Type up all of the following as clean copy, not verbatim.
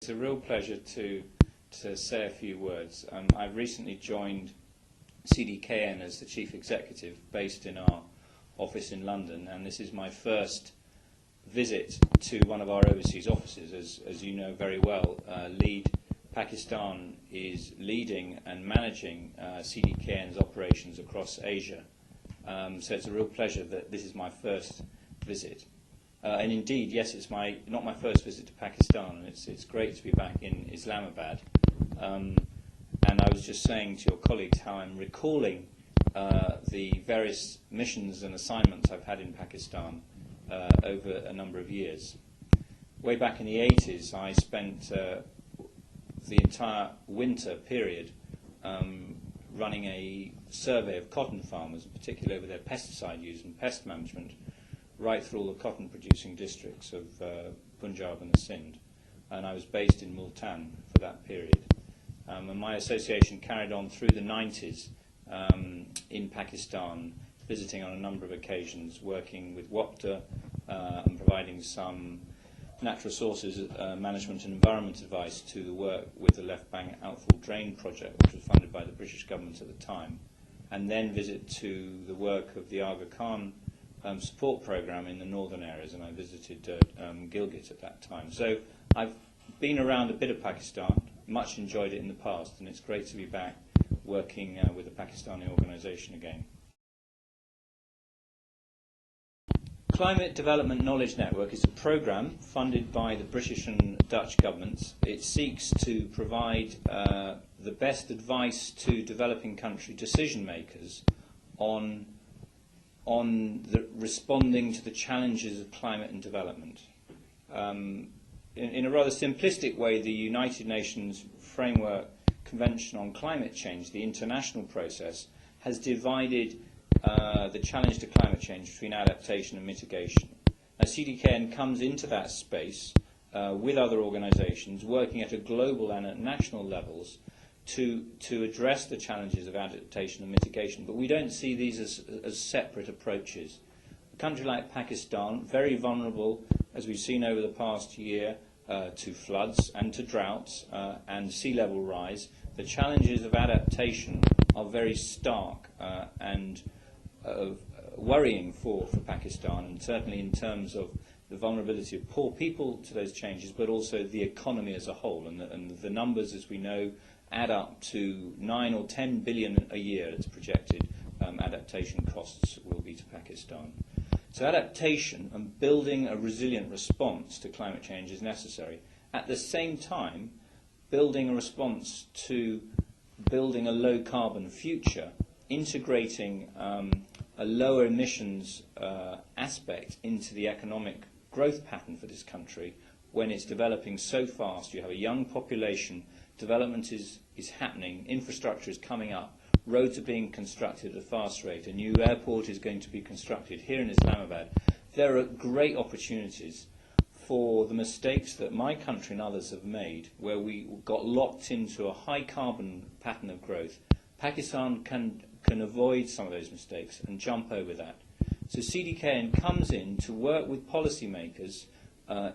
It's a real pleasure to say a few words. I've recently joined CDKN as the Chief Executive based in our office in London, and this is my first visit to one of our overseas offices. As you know very well, Pakistan is leading and managing CDKN's operations across Asia. So it's a real pleasure that this is my first visit. And indeed, yes, it's not my first visit to Pakistan, and it's great to be back in Islamabad. And I was just saying to your colleagues how I'm recalling the various missions and assignments I've had in Pakistan over a number of years. Way back in the 80s, I spent the entire winter period running a survey of cotton farmers, particularly over their pesticide use and pest management, right through all the cotton-producing districts of Punjab and the Sindh. And I was based in Multan for that period. And my association carried on through the 90s in Pakistan, visiting on a number of occasions, working with WAPTA and providing some natural resources management and environment advice to the work with the Left Bank Outfall Drain project, which was funded by the British government at the time, and then visit to the work of the Aga Khan support program in the northern areas, and I visited Gilgit at that time. So I've been around a bit of Pakistan, much enjoyed it in the past, and it's great to be back working with a Pakistani organisation again. Climate Development Knowledge Network is a programme funded by the British and Dutch governments. It seeks to provide the best advice to developing country decision makers on responding to the challenges of climate and development. In a rather simplistic way, the United Nations Framework Convention on Climate Change, the international process, has divided the challenge to climate change between adaptation and mitigation. Now, CDKN comes into that space with other organisations, working at a global and at national levels to address the challenges of adaptation and mitigation. But we don't see these as separate approaches. A country like Pakistan, very vulnerable, as we've seen over the past year, to floods and to droughts and sea level rise. The challenges of adaptation are very stark and worrying for Pakistan, and certainly in terms of the vulnerability of poor people to those changes, but also the economy as a whole. And the numbers, as we know, add up to 9 or 10 billion a year, it's projected, adaptation costs will be to Pakistan. So adaptation and building a resilient response to climate change is necessary. At the same time, building a response to building a low-carbon future, integrating a lower emissions aspect into the economic growth pattern for this country when it's developing so fast. You have a young population, development is happening, infrastructure is coming up, roads are being constructed at a fast rate, a new airport is going to be constructed here in Islamabad. There are great opportunities for the mistakes that my country and others have made, where we got locked into a high carbon pattern of growth. Pakistan can avoid some of those mistakes and jump over that. So CDKN comes in to work with policymakers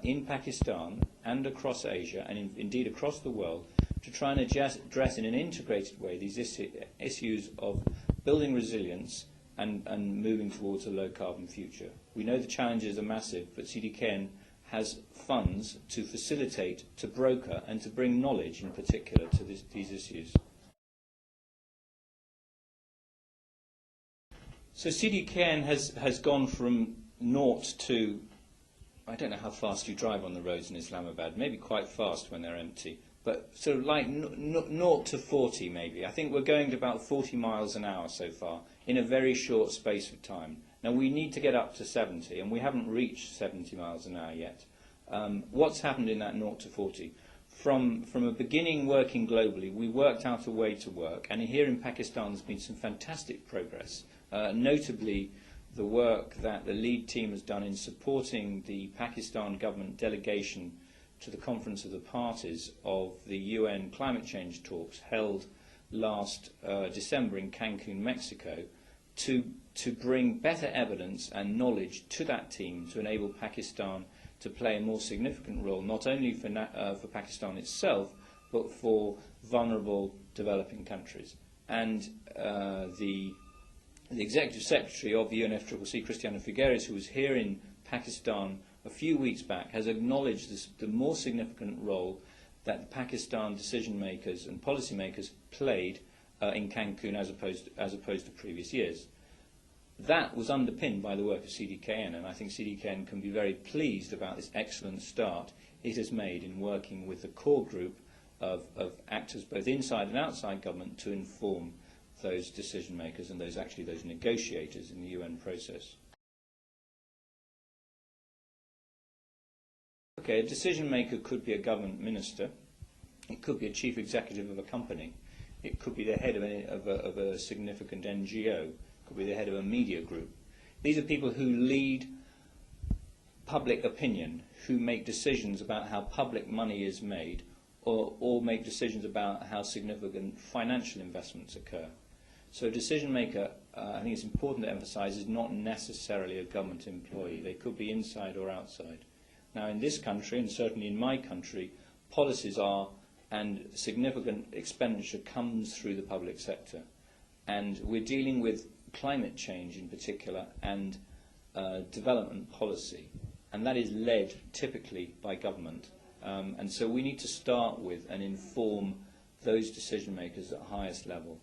in Pakistan and across Asia, and indeed across the world, to try and address in an integrated way these issues of building resilience and moving towards a low-carbon future. We know the challenges are massive, but CDKN has funds to facilitate, to broker, and to bring knowledge in particular to these issues. So CDKN has gone from naught to, I don't know how fast you drive on the roads in Islamabad, maybe quite fast when they're empty, but sort of like naught to 40 maybe. I think we're going to about 40 miles an hour so far in a very short space of time. Now we need to get up to 70, and we haven't reached 70 miles an hour yet. What's happened in that naught to 40? From a beginning working globally, we worked out a way to work, and here in Pakistan there's been some fantastic progress. Notably, the work that the lead team has done in supporting the Pakistan government delegation to the Conference of the Parties of the UN climate change talks held last December in Cancun, Mexico, to bring better evidence and knowledge to that team to enable Pakistan to play a more significant role, not only for Pakistan itself, but for vulnerable developing countries. And the Executive Secretary of the UNFCCC, Christiana Figueres, who was here in Pakistan a few weeks back, has acknowledged the more significant role that the Pakistan decision makers and policy makers played in Cancun as opposed to previous years. That was underpinned by the work of CDKN, and I think CDKN can be very pleased about this excellent start it has made in working with the core group of actors both inside and outside government to inform those decision makers and those negotiators in the UN process. Okay, a decision maker could be a government minister, it could be a chief executive of a company, it could be the head of a significant NGO, it could be the head of a media group. These are people who lead public opinion, who make decisions about how public money is made, or make decisions about how significant financial investments occur. So a decision maker, I think it's important to emphasize, is not necessarily a government employee. They could be inside or outside. Now in this country, and certainly in my country, policies are, and significant expenditure comes through the public sector. And we're dealing with climate change in particular and development policy. And that is led typically by government. And so we need to start with and inform those decision makers at the highest level.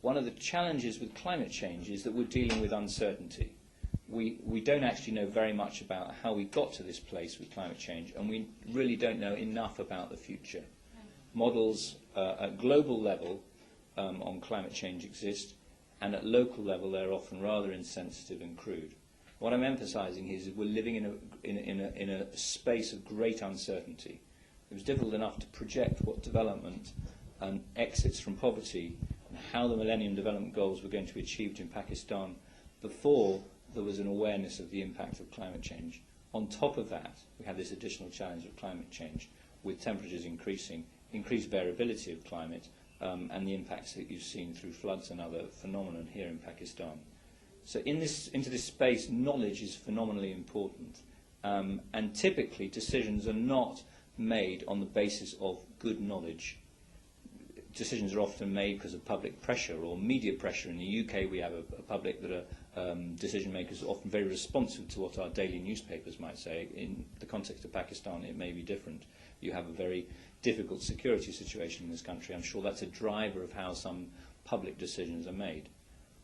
One of the challenges with climate change is that we're dealing with uncertainty. We don't actually know very much about how we got to this place with climate change, and we really don't know enough about the future. Models at global level on climate change exist, and at local level they're often rather insensitive and crude. What I'm emphasizing is that we're living in a space of great uncertainty. It was difficult enough to project what development and exits from poverty and how the Millennium Development Goals were going to be achieved in Pakistan before there was an awareness of the impact of climate change. On top of that, we have this additional challenge of climate change, with temperatures increasing, increased variability of climate, and the impacts that you've seen through floods and other phenomena here in Pakistan. So into this space, knowledge is phenomenally important. And typically, decisions are not made on the basis of good knowledge. Decisions are often made because of public pressure or media pressure. In the UK, we have a public that are decision makers are often very responsive to what our daily newspapers might say. In the context of Pakistan, it may be different. You have a very difficult security situation in this country. I'm sure that's a driver of how some public decisions are made.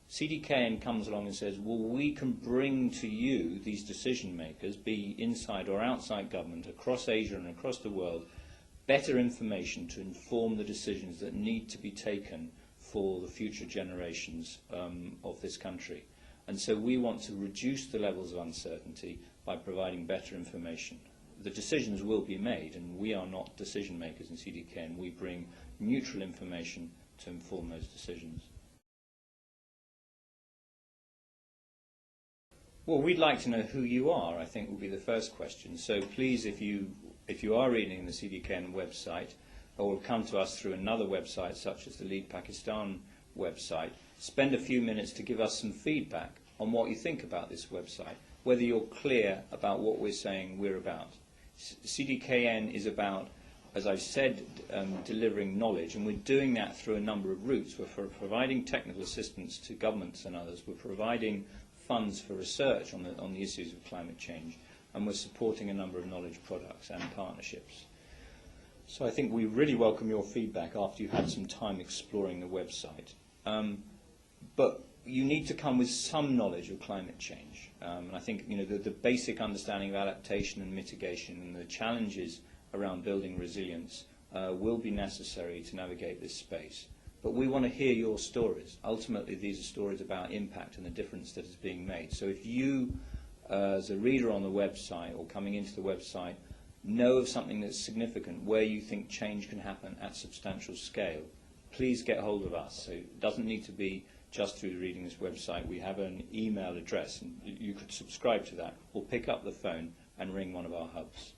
CDKN comes along and says, well, we can bring to you, these decision makers, be inside or outside government, across Asia and across the world, better information to inform the decisions that need to be taken for the future generations of this country. And so we want to reduce the levels of uncertainty by providing better information. The decisions will be made, and we are not decision makers in CDKN. We bring neutral information to inform those decisions. Well, we'd like to know who you are, I think will be the first question. So please, if you are reading the CDKN website, or come to us through another website such as the Lead Pakistan website, spend a few minutes to give us some feedback on what you think about this website, whether you're clear about what we're saying we're about. CDKN is about, as I've said, delivering knowledge, and we're doing that through a number of routes. We're providing technical assistance to governments and others. We're providing funds for research on the issues of climate change, and we're supporting a number of knowledge products and partnerships. So I think we really welcome your feedback after you've had some time exploring the website. But you need to come with some knowledge of climate change. And I think the basic understanding of adaptation and mitigation and the challenges around building resilience will be necessary to navigate this space. But we want to hear your stories. Ultimately, these are stories about impact and the difference that is being made. So if you, as a reader on the website or coming into the website, know of something that's significant, where you think change can happen at substantial scale, please get hold of us. So it doesn't need to be just through reading this website. We have an email address, and you could subscribe to that or pick up the phone and ring one of our hubs.